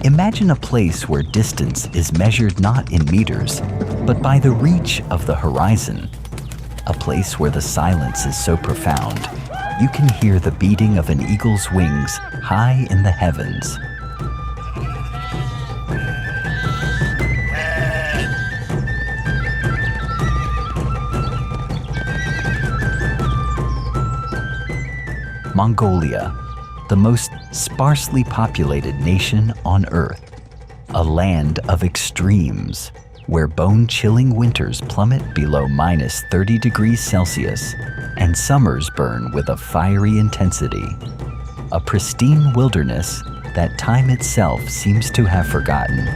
Imagine a place where distance is measured not in meters, but by the reach of the horizon. A place where the silence is so profound, you can hear the beating of an eagle's wings high in the heavens. Mongolia, the most sparsely populated nation on Earth, a land of extremes, where bone-chilling winters plummet below -30 degrees Celsius and summers burn with a fiery intensity. A pristine wilderness that time itself seems to have forgotten.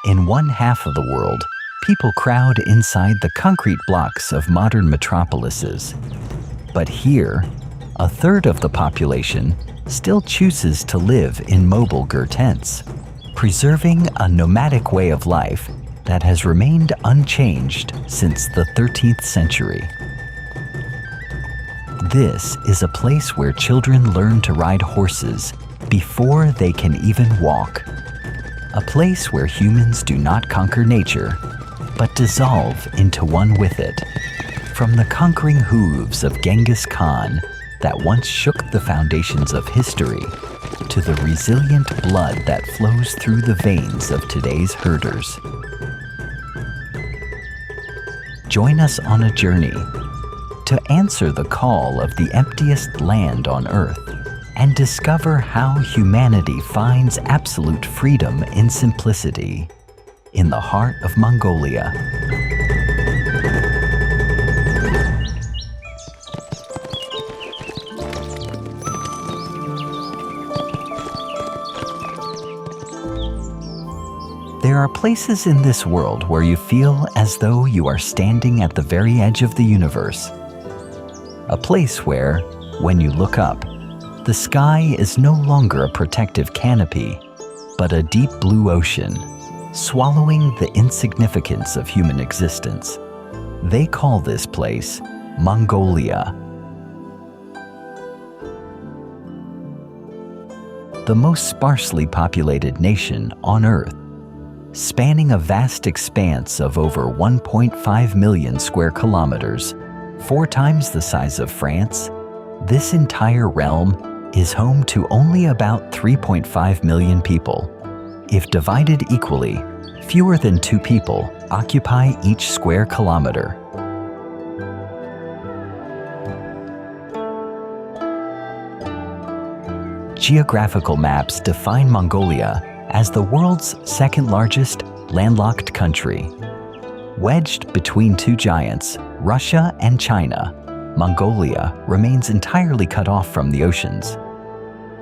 In one half of the world, people crowd inside the concrete blocks of modern metropolises. But here, a third of the population still chooses to live in mobile tents, preserving a nomadic way of life that has remained unchanged since the 13th century. This is a place where children learn to ride horses before they can even walk. A place where humans do not conquer nature, but dissolve into one with it. From the conquering hooves of Genghis Khan that once shook the foundations of history, to the resilient blood that flows through the veins of today's herders. Join us on a journey to answer the call of the emptiest land on Earth and discover how humanity finds absolute freedom in simplicity in the heart of Mongolia. There are places in this world where you feel as though you are standing at the very edge of the universe. A place where, when you look up, the sky is no longer a protective canopy, but a deep blue ocean, swallowing the insignificance of human existence. They call this place Mongolia. The most sparsely populated nation on Earth, spanning a vast expanse of over 1.5 million square kilometers, 4 times the size of France, this entire realm is home to only about 3.5 million people. If divided equally, fewer than 2 people occupy each square kilometer. Geographical maps define Mongolia as the world's second largest landlocked country. Wedged between 2 giants, Russia and China, Mongolia remains entirely cut off from the oceans.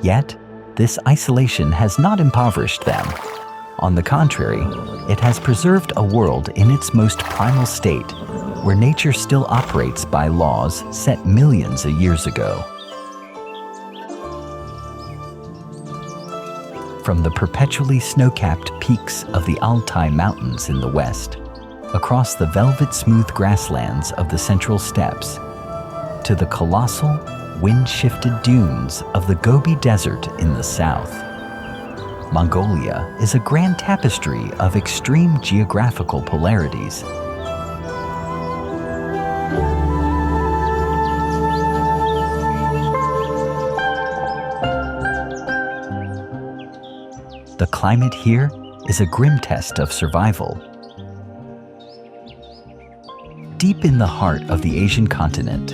Yet, this isolation has not impoverished them. On the contrary, it has preserved a world in its most primal state, where nature still operates by laws set millions of years ago. From the perpetually snow-capped peaks of the Altai Mountains in the west, across the velvet-smooth grasslands of the central steppes, to the colossal, wind-shifted dunes of the Gobi Desert in the south, Mongolia is a grand tapestry of extreme geographical polarities. The climate here is a grim test of survival. Deep in the heart of the Asian continent,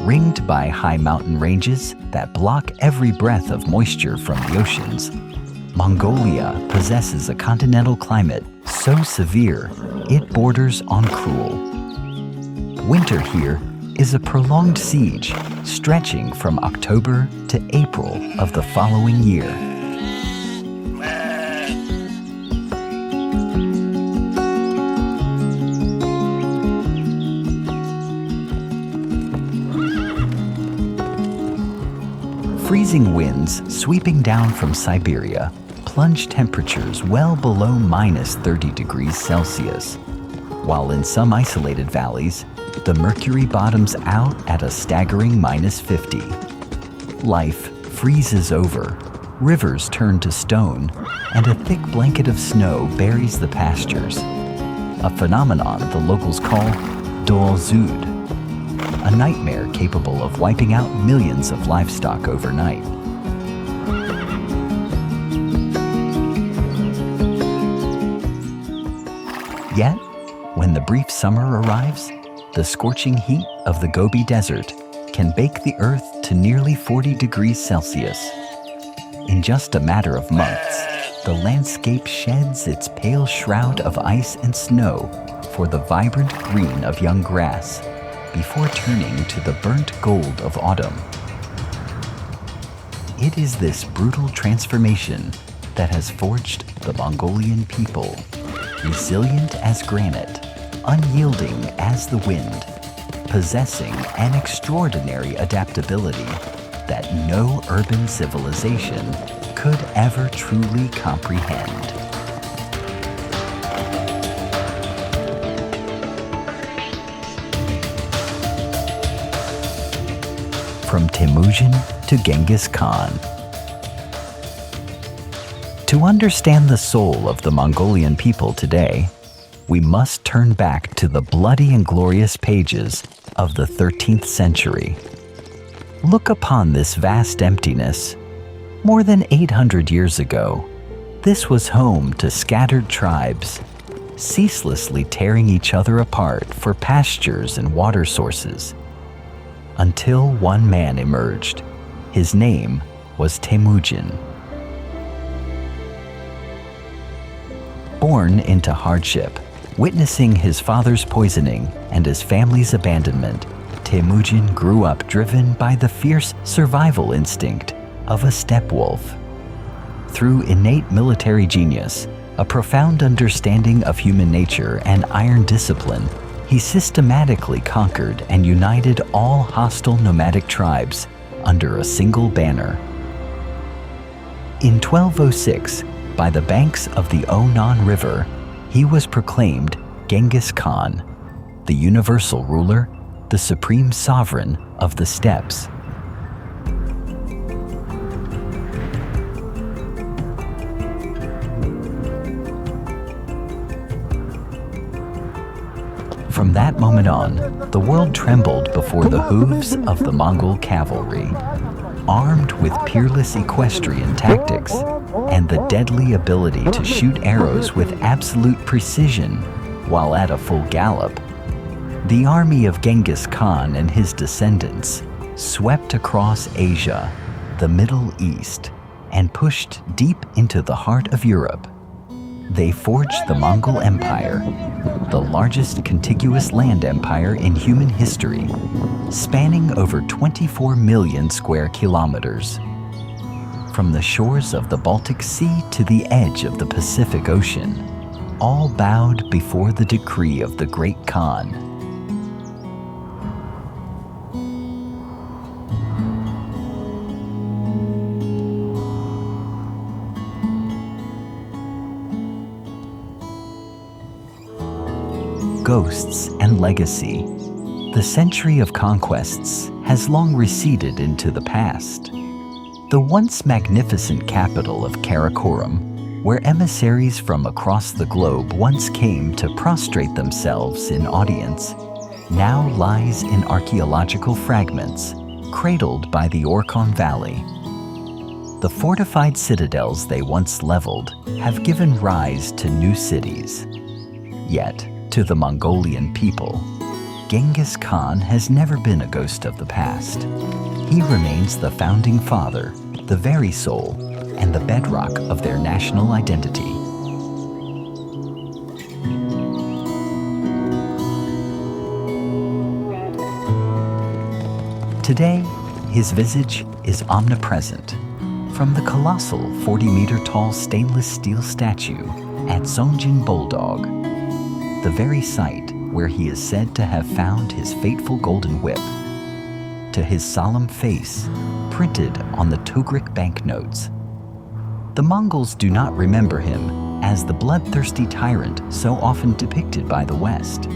ringed by high mountain ranges that block every breath of moisture from the oceans, Mongolia possesses a continental climate so severe it borders on cruel. Winter here is a prolonged siege stretching from October to April of the following year. Freezing winds sweeping down from Siberia plunge temperatures well below -30 degrees Celsius, while in some isolated valleys, the mercury bottoms out at a staggering -50. Life freezes over, rivers turn to stone, and a thick blanket of snow buries the pastures. A phenomenon the locals call Dol Zood, a nightmare capable of wiping out millions of livestock overnight. Yet, when the brief summer arrives, the scorching heat of the Gobi Desert can bake the earth to nearly 40 degrees Celsius. In just a matter of months, the landscape sheds its pale shroud of ice and snow for the vibrant green of young grass, before turning to the burnt gold of autumn. It is this brutal transformation that has forged the Mongolian people, resilient as granite, unyielding as the wind, possessing an extraordinary adaptability that no urban civilization could ever truly comprehend. From Temüjin to Genghis Khan. To understand the soul of the Mongolian people today, we must turn back to the bloody and glorious pages of the 13th century. Look upon this vast emptiness. More than 800 years ago, this was home to scattered tribes, ceaselessly tearing each other apart for pastures and water sources. Until one man emerged. His name was Temüjin. Born into hardship, witnessing his father's poisoning and his family's abandonment, Temüjin grew up driven by the fierce survival instinct of a steppe wolf. Through innate military genius, a profound understanding of human nature, and iron discipline, he systematically conquered and united all hostile nomadic tribes under a single banner. In 1206, by the banks of the Onan River, he was proclaimed Genghis Khan, the universal ruler, the supreme sovereign of the steppes. From that moment on, the world trembled before the hooves of the Mongol cavalry, armed with peerless equestrian tactics and the deadly ability to shoot arrows with absolute precision while at a full gallop. The army of Genghis Khan and his descendants swept across Asia, the Middle East, and pushed deep into the heart of Europe. They forged the Mongol Empire, the largest contiguous land empire in human history, spanning over 24 million square kilometers. From the shores of the Baltic Sea to the edge of the Pacific Ocean, all bowed before the decree of the Great Khan. Ghosts and legacy. The century of conquests has long receded into the past. The once magnificent capital of Karakoram, where emissaries from across the globe once came to prostrate themselves in audience, now lies in archaeological fragments, cradled by the Orkhon Valley. The fortified citadels they once leveled have given rise to new cities. Yet, to the Mongolian people, Genghis Khan has never been a ghost of the past. He remains the founding father, the very soul, and the bedrock of their national identity. Today, his visage is omnipresent. From the colossal 40-meter-tall stainless steel statue at Songjin Bulldog, the very site where he is said to have found his fateful golden whip, to his solemn face printed on the Togrik banknotes. The Mongols do not remember him as the bloodthirsty tyrant so often depicted by the West.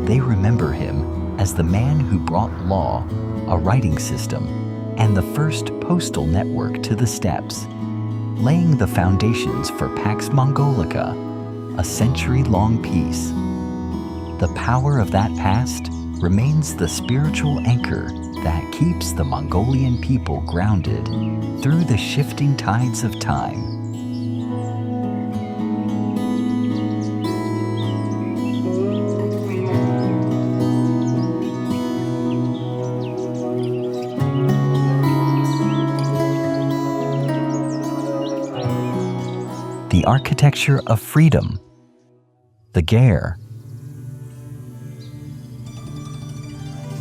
they remember him as the man who brought law, a writing system, and the first postal network to the steppes, laying the foundations for Pax Mongolica, a century-long peace. The power of that past remains the spiritual anchor that keeps the Mongolian people grounded through the shifting tides of time. The architecture of freedom, the Ger.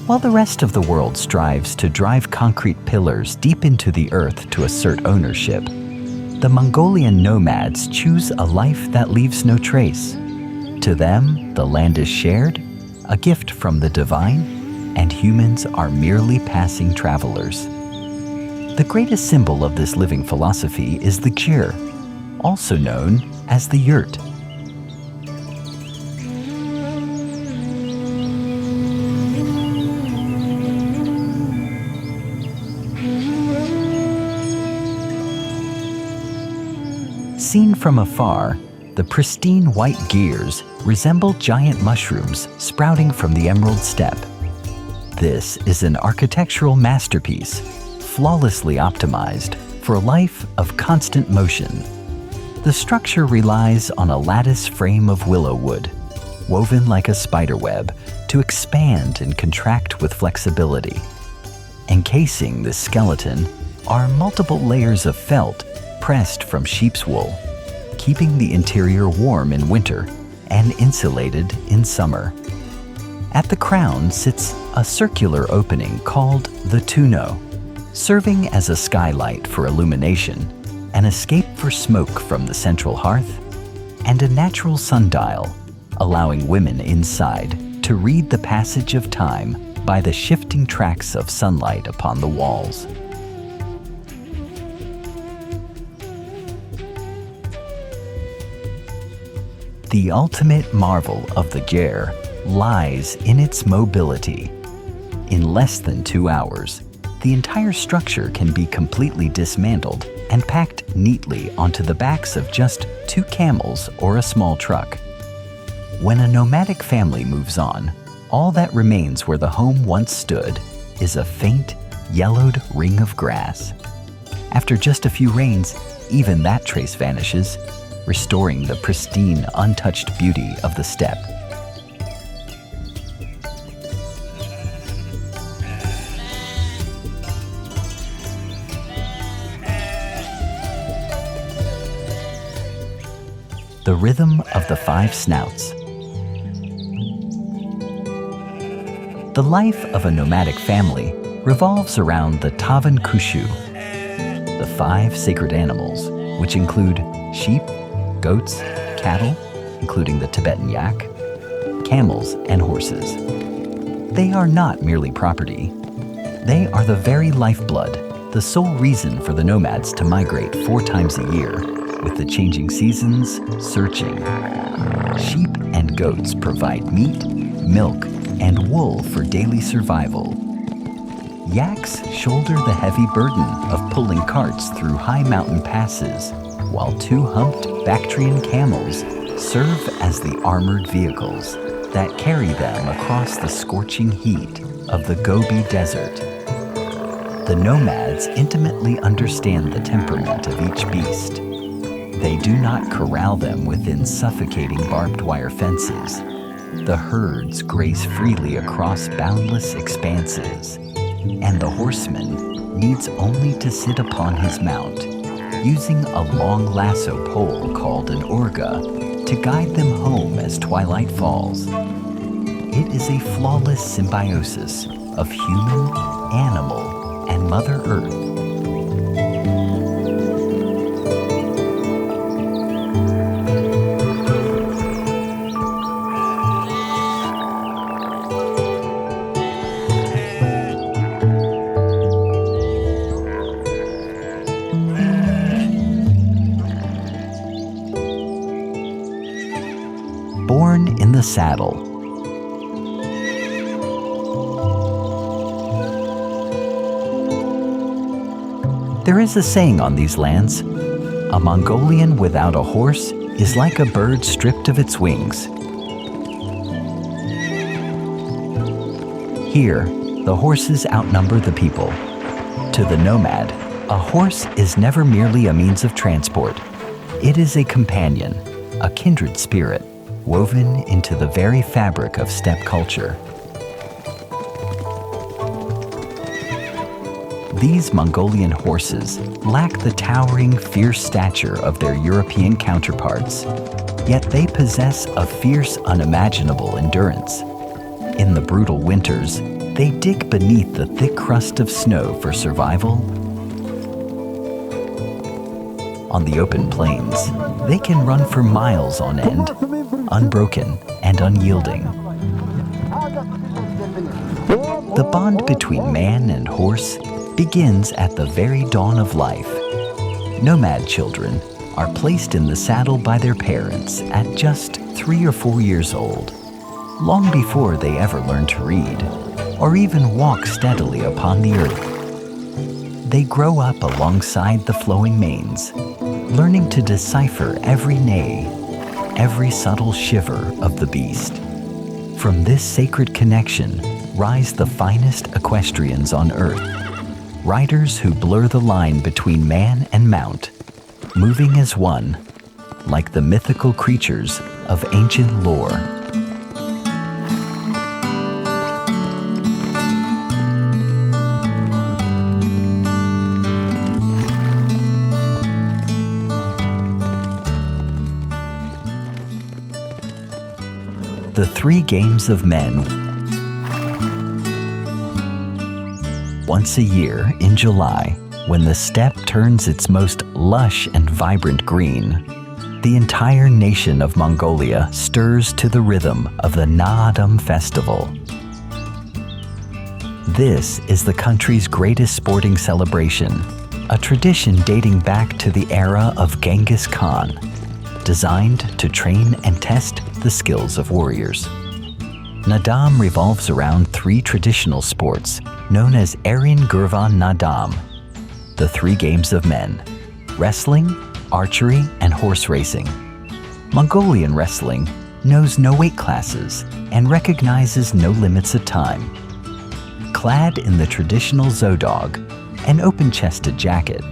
While the rest of the world strives to drive concrete pillars deep into the earth to assert ownership, the Mongolian nomads choose a life that leaves no trace. To them, the land is shared, a gift from the divine, and humans are merely passing travelers. The greatest symbol of this living philosophy is the Ger, also known as the yurt. Seen from afar, the pristine white gears resemble giant mushrooms sprouting from the emerald steppe. This is an architectural masterpiece, flawlessly optimized for a life of constant motion. The structure relies on a lattice frame of willow wood, woven like a spider web to expand and contract with flexibility. Encasing this skeleton are multiple layers of felt pressed from sheep's wool, keeping the interior warm in winter and insulated in summer. At the crown sits a circular opening called the tuno, serving as a skylight for illumination, an escape for smoke from the central hearth, and a natural sundial, allowing women inside to read the passage of time by the shifting tracks of sunlight upon the walls. The ultimate marvel of the Ger lies in its mobility. In less than 2 hours, the entire structure can be completely dismantled and packed neatly onto the backs of just 2 camels or a small truck. When a nomadic family moves on, all that remains where the home once stood is a faint, yellowed ring of grass. After just a few rains, even that trace vanishes, restoring the pristine, untouched beauty of the steppe. The rhythm of the 5 snouts. The life of a nomadic family revolves around the Tavan Kushu, the 5 sacred animals, which include sheep, goats, cattle, including the Tibetan yak, camels, and horses. They are not merely property. They are the very lifeblood, the sole reason for the nomads to migrate 4 times a year, with the changing seasons searching. Sheep and goats provide meat, milk, and wool for daily survival. Yaks shoulder the heavy burden of pulling carts through high mountain passes, while 2 humped Bactrian camels serve as the armored vehicles that carry them across the scorching heat of the Gobi Desert. The nomads intimately understand the temperament of each beast. They do not corral them within suffocating barbed wire fences. The herds graze freely across boundless expanses, and the horseman needs only to sit upon his mount, using a long lasso pole called an urga to guide them home as twilight falls. It is a flawless symbiosis of human, animal, and Mother Earth. Born in the saddle. There is a saying on these lands: a Mongolian without a horse is like a bird stripped of its wings. Here, the horses outnumber the people. To the nomad, a horse is never merely a means of transport. It is a companion, a kindred spirit, woven into the very fabric of steppe culture. These Mongolian horses lack the towering, fierce stature of their European counterparts, yet they possess a fierce, unimaginable endurance. In the brutal winters, they dig beneath the thick crust of snow for survival. On the open plains, they can run for miles on end, unbroken and unyielding. The bond between man and horse begins at the very dawn of life. Nomad children are placed in the saddle by their parents at just 3 or 4 years old, long before they ever learn to read or even walk steadily upon the earth. They grow up alongside the flowing manes, learning to decipher every neigh, every subtle shiver of the beast. From this sacred connection rise the finest equestrians on earth, riders who blur the line between man and mount, moving as one, like the mythical creatures of ancient lore. The 3 Games of Men. Once a year in July, when the steppe turns its most lush and vibrant green, the entire nation of Mongolia stirs to the rhythm of the NAADAM festival. This is the country's greatest sporting celebration, a tradition dating back to the era of Genghis Khan, designed to train and test the skills of warriors. NAADAM revolves around 3 traditional sports known as NAADAM, the 3 Games of Men: wrestling, archery, and horse racing. Mongolian wrestling knows no weight classes and recognizes no limits of time. Clad in the traditional zodog, an open-chested jacket,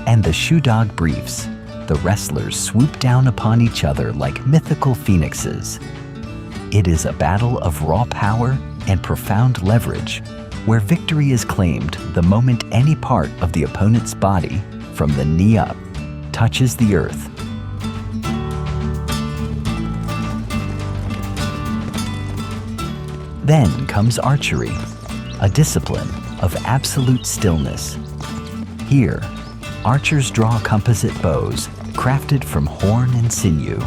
and the shoedog briefs, the wrestlers swoop down upon each other like mythical phoenixes. It is a battle of raw power and profound leverage, where victory is claimed the moment any part of the opponent's body, from the knee up, touches the earth. Then comes archery, a discipline of absolute stillness. Here, archers draw composite bows crafted from horn and sinew,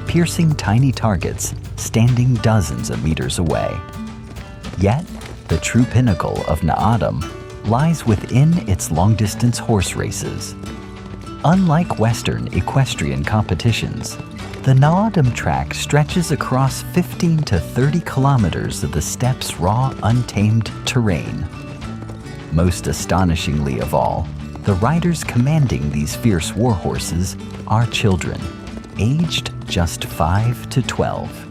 piercing tiny targets standing dozens of meters away. Yet, the true pinnacle of NAADAM lies within its long-distance horse races. Unlike Western equestrian competitions, the NAADAM track stretches across 15 to 30 kilometers of the steppe's raw, untamed terrain. Most astonishingly of all, the riders commanding these fierce war horses are children, aged just 5 to 12.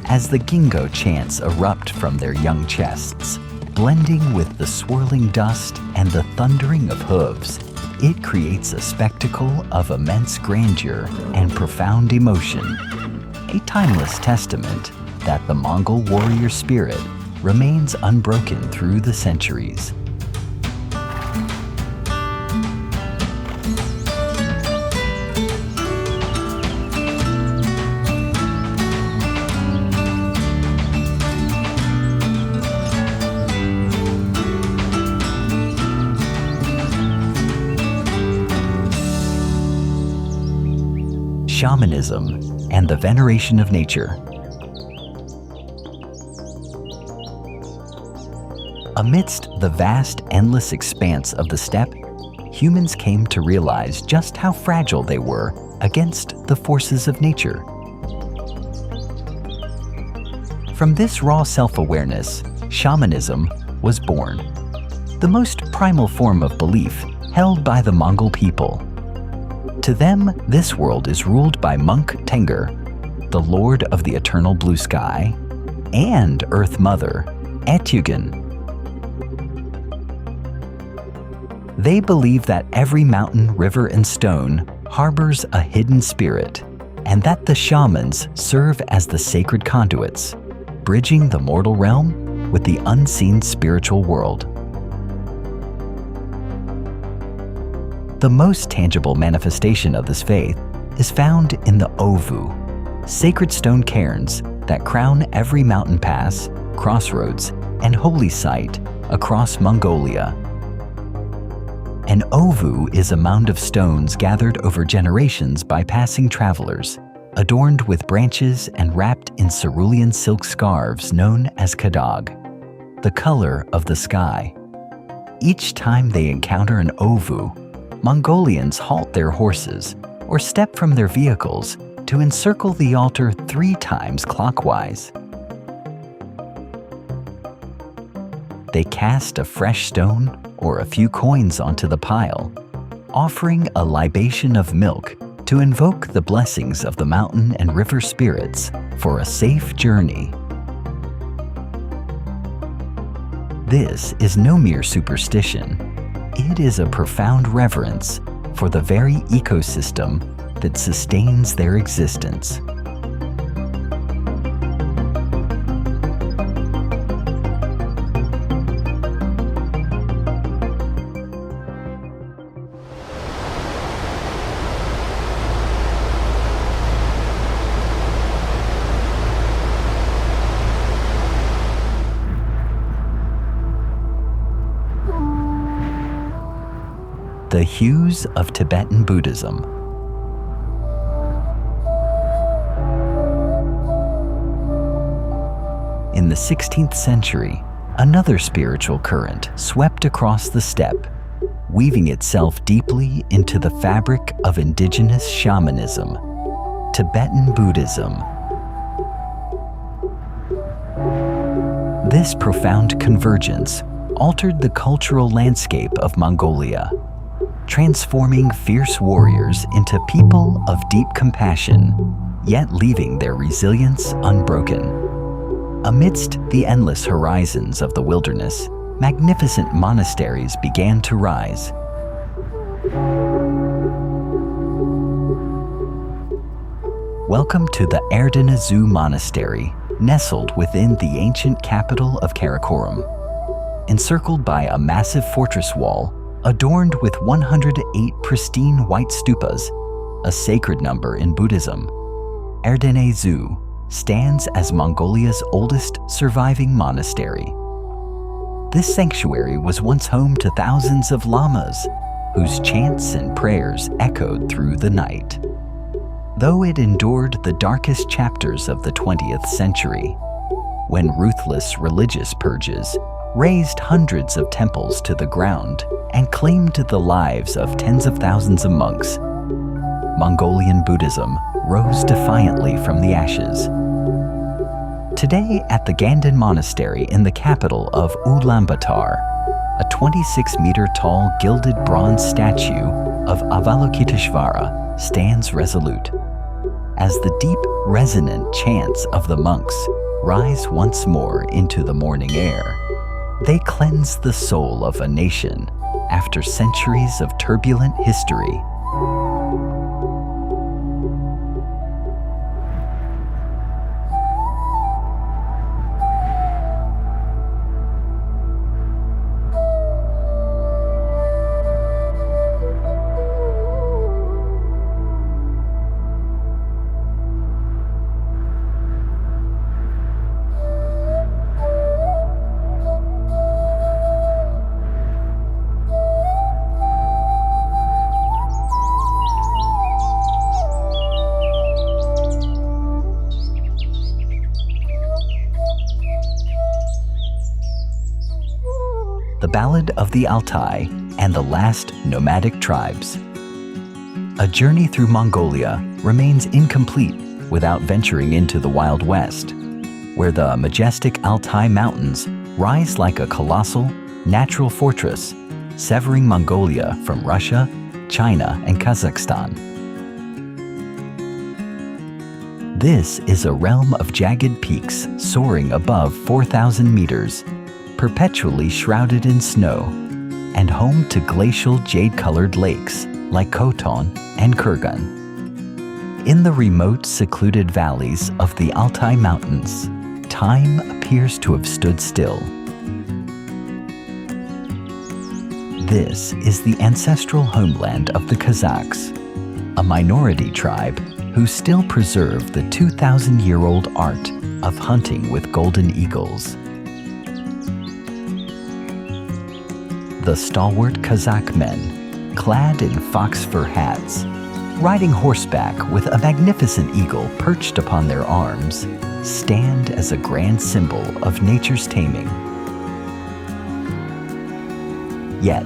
As the gingo chants erupt from their young chests, blending with the swirling dust and the thundering of hooves, it creates a spectacle of immense grandeur and profound emotion, a timeless testament that the Mongol warrior spirit remains unbroken through the centuries. Shamanism and the veneration of nature. Amidst the vast, endless expanse of the steppe, humans came to realize just how fragile they were against the forces of nature. From this raw self-awareness, shamanism was born. The most primal form of belief held by the Mongol people. To them, this world is ruled by Monk Tengger, the Lord of the Eternal Blue Sky, and Earth Mother, Temüjin. They believe that every mountain, river, and stone harbors a hidden spirit, and that the shamans serve as the sacred conduits, bridging the mortal realm with the unseen spiritual world. The most tangible manifestation of this faith is found in the ovu, sacred stone cairns that crown every mountain pass, crossroads, and holy site across Mongolia. An ovu is a mound of stones gathered over generations by passing travelers, adorned with branches and wrapped in cerulean silk scarves known as kadag, the color of the sky. Each time they encounter an ovu, Mongolians halt their horses or step from their vehicles to encircle the altar 3 times clockwise. They cast a fresh stone or a few coins onto the pile, offering a libation of milk to invoke the blessings of the mountain and river spirits for a safe journey. This is no mere superstition. It is a profound reverence for the very ecosystem that sustains their existence. The hooves of Tibetan Buddhism. In the 16th century, another spiritual current swept across the steppe, weaving itself deeply into the fabric of indigenous shamanism, Tibetan Buddhism. This profound convergence altered the cultural landscape of Mongolia, transforming fierce warriors into people of deep compassion, yet leaving their resilience unbroken. Amidst the endless horizons of the wilderness, magnificent monasteries began to rise. Welcome to the Erdene-Zu Monastery, nestled within the ancient capital of Karakorum. Encircled by a massive fortress wall, adorned with 108 pristine white stupas, a sacred number in Buddhism, Erdene-Zu stands as Mongolia's oldest surviving monastery. This sanctuary was once home to thousands of lamas, whose chants and prayers echoed through the night. Though it endured the darkest chapters of the 20th century, when ruthless religious purges razed hundreds of temples to the ground and claimed the lives of tens of thousands of monks, Mongolian Buddhism rose defiantly from the ashes. Today, at the Ganden Monastery in the capital of Ulaanbaatar, a 26-meter-tall gilded bronze statue of Avalokiteshvara stands resolute. As the deep, resonant chants of the monks rise once more into the morning air, they cleanse the soul of a nation after centuries of turbulent history. The Ballad of the Altai and the Last Nomadic Tribes. A journey through Mongolia remains incomplete without venturing into the Wild West, where the majestic Altai Mountains rise like a colossal, natural fortress, severing Mongolia from Russia, China, and Kazakhstan. This is a realm of jagged peaks soaring above 4,000 meters, perpetually shrouded in snow, and home to glacial jade-colored lakes like Khoton and Kurgan. In the remote, secluded valleys of the Altai Mountains, time appears to have stood still. This is the ancestral homeland of the Kazakhs, a minority tribe who still preserve the 2,000-year-old art of hunting with golden eagles. The stalwart Kazakh men, clad in fox fur hats, riding horseback with a magnificent eagle perched upon their arms, stand as a grand symbol of nature's taming. Yet,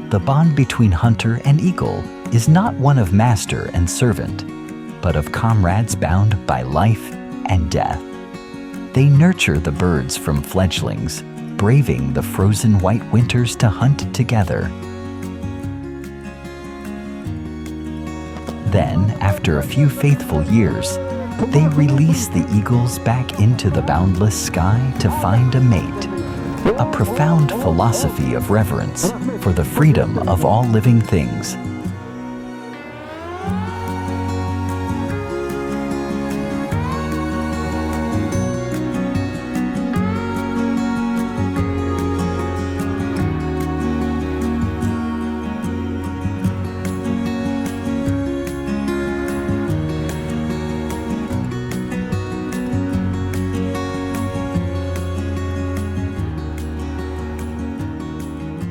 the bond between hunter and eagle is not one of master and servant, but of comrades bound by life and death. They nurture the birds from fledglings, braving the frozen white winters to hunt together. Then, after a few faithful years, they release the eagles back into the boundless sky to find a mate, a profound philosophy of reverence for the freedom of all living things.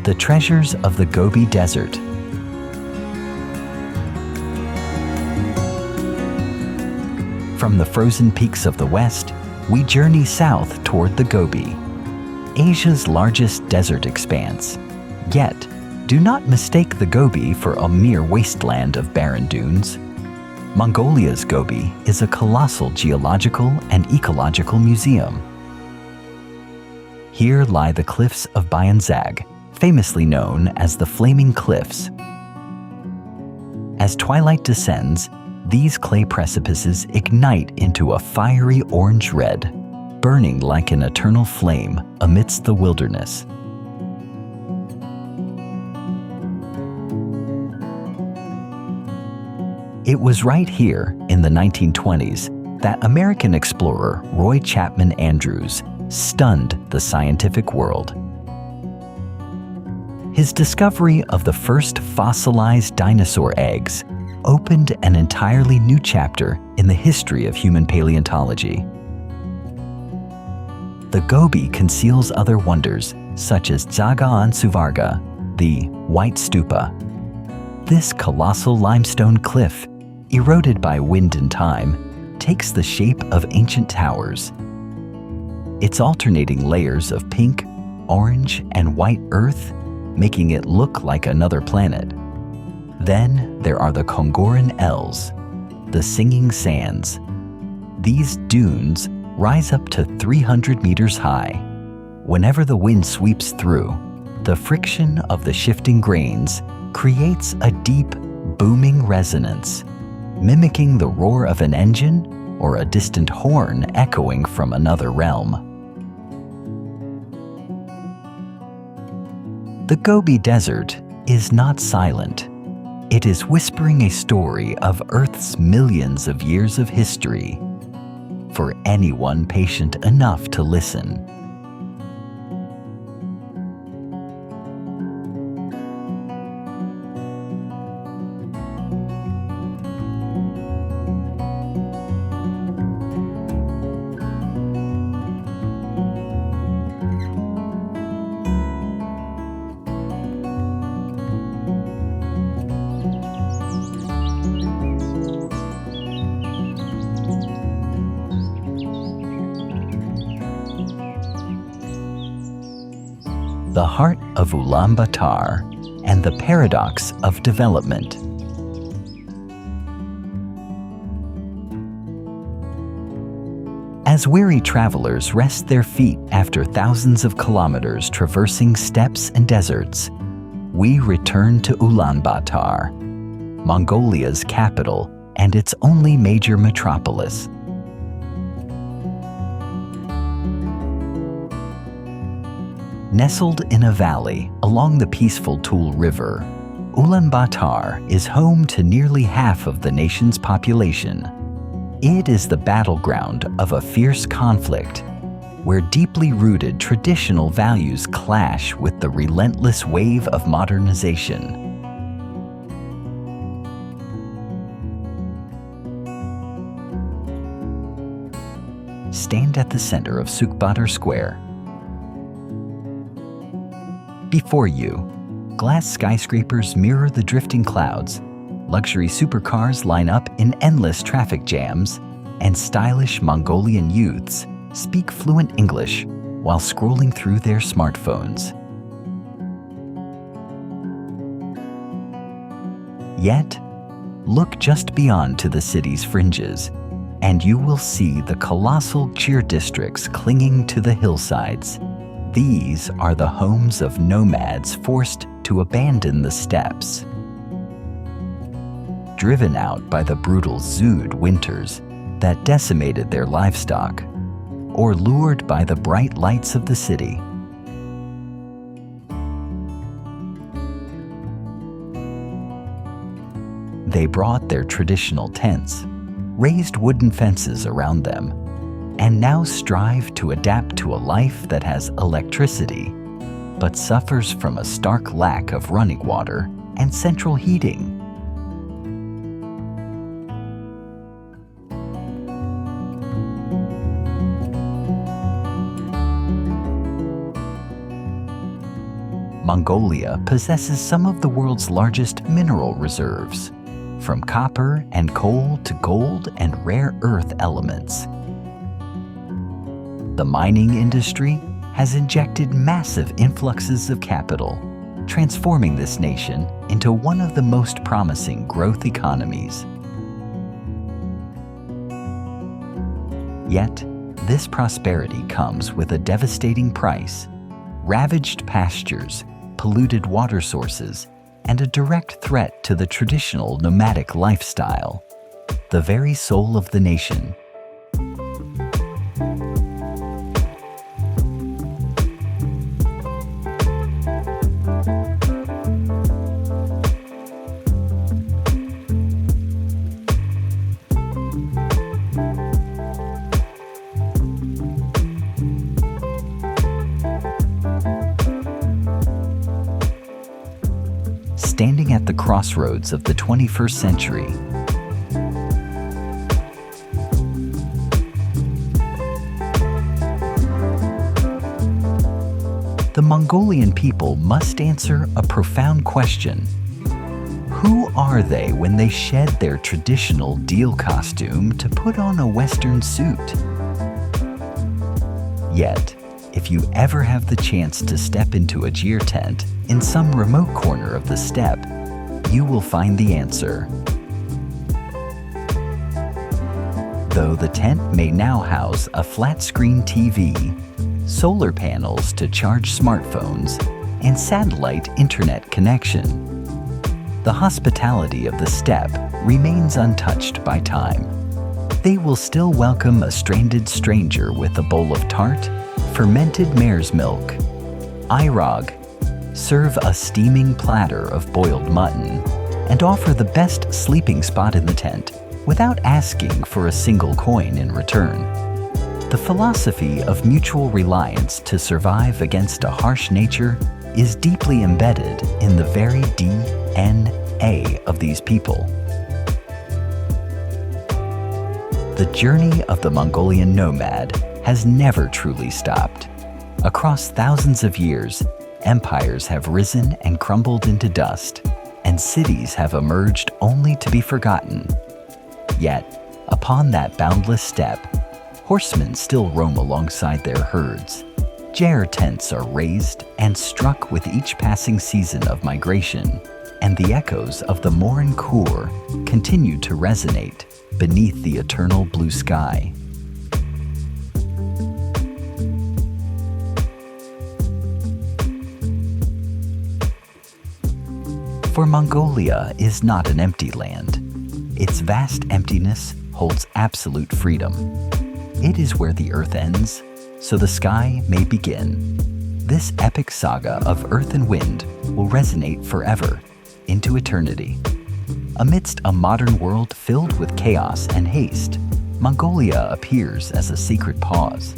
The treasures of the Gobi Desert. From the frozen peaks of the west, we journey south toward the Gobi, Asia's largest desert expanse. Yet, do not mistake the Gobi for a mere wasteland of barren dunes. Mongolia's Gobi is a colossal geological and ecological museum. Here lie the cliffs of Bayanzag, famously known as the Flaming Cliffs. As twilight descends, these clay precipices ignite into a fiery orange red, burning like an eternal flame amidst the wilderness. It was right here in the 1920s that American explorer Roy Chapman Andrews stunned the scientific world. His discovery of the first fossilized dinosaur eggs opened an entirely new chapter in the history of human paleontology. The Gobi conceals other wonders, such as Zagaan Suvarga, the White Stupa. This colossal limestone cliff, eroded by wind and time, takes the shape of ancient towers. Its alternating layers of pink, orange, and white earth making it look like another planet. Then there are the Kongoran Els, the singing sands. These dunes rise up to 300 meters high. Whenever the wind sweeps through, the friction of the shifting grains creates a deep, booming resonance, mimicking the roar of an engine or a distant horn echoing from another realm. The Gobi Desert is not silent. It is whispering a story of Earth's millions of years of history for anyone patient enough to listen. The heart of Ulaanbaatar and the paradox of development. As weary travelers rest their feet after thousands of kilometers traversing steppes and deserts, we return to Ulaanbaatar, Mongolia's capital and its only major metropolis. Nestled in a valley along the peaceful Tool River, Ulaanbaatar is home to nearly half of the nation's population. It is the battleground of a fierce conflict where deeply rooted traditional values clash with the relentless wave of modernization. Stand at the center of Ulaanbaatar Square. Before you, glass skyscrapers mirror the drifting clouds, luxury supercars line up in endless traffic jams, and stylish Mongolian youths speak fluent English while scrolling through their smartphones. Yet, look just beyond to the city's fringes, and you will see the colossal cheer districts clinging to the hillsides. These are the homes of nomads forced to abandon the steppes. Driven out by the brutal Zood winters that decimated their livestock, or lured by the bright lights of the city. They brought their traditional tents, raised wooden fences around them, and now strive to adapt to a life that has electricity, but suffers from a stark lack of running water and central heating. Mongolia possesses some of the world's largest mineral reserves, from copper and coal to gold and rare earth elements. The mining industry has injected massive influxes of capital, transforming this nation into one of the most promising growth economies. Yet, this prosperity comes with a devastating price: ravaged pastures, polluted water sources, and a direct threat to the traditional nomadic lifestyle, the very soul of the nation. Standing at the crossroads of the 21st century, the Mongolian people must answer a profound question. Who are they when they shed their traditional deal costume to put on a Western suit? Yet, if you ever have the chance to step into a jeer tent in some remote corner of the steppe, you will find the answer. Though the tent may now house a flat-screen TV, solar panels to charge smartphones, and satellite internet connection, the hospitality of the steppe remains untouched by time. They will still welcome a stranded stranger with a bowl of tart, fermented mare's milk, irog, serve a steaming platter of boiled mutton, and offer the best sleeping spot in the tent without asking for a single coin in return. The philosophy of mutual reliance to survive against a harsh nature is deeply embedded in the very DNA of these people. The journey of the Mongolian nomad has never truly stopped. Across thousands of years, empires have risen and crumbled into dust, and cities have emerged only to be forgotten. Yet, upon that boundless steppe, horsemen still roam alongside their herds. Jeer tents are raised and struck with each passing season of migration, and the echoes of the Morin Khor continue to resonate beneath the eternal blue sky. For Mongolia is not an empty land. Its vast emptiness holds absolute freedom. It is where the earth ends, so the sky may begin. This epic saga of earth and wind will resonate forever, into eternity. Amidst a modern world filled with chaos and haste, Mongolia appears as a secret pause.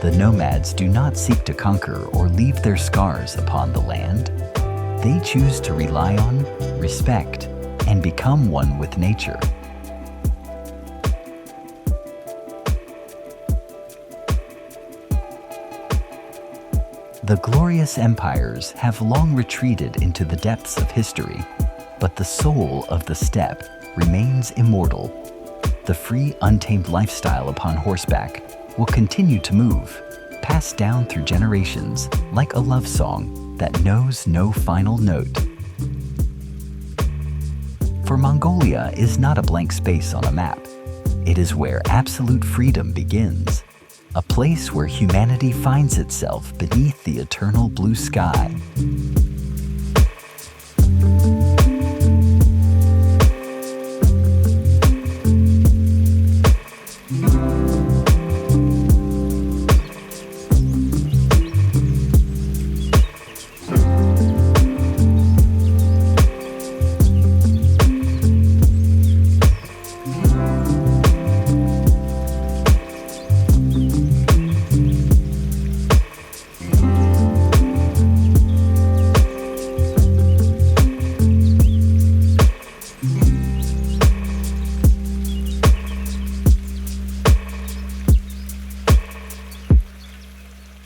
The nomads do not seek to conquer or leave their scars upon the land. They choose to rely on, respect, and become one with nature. The glorious empires have long retreated into the depths of history, but the soul of the steppe remains immortal. The free, untamed lifestyle upon horseback will continue to move, passed down through generations like a love song that knows no final note. For Mongolia is not a blank space on a map. It is where absolute freedom begins, a place where humanity finds itself beneath the eternal blue sky.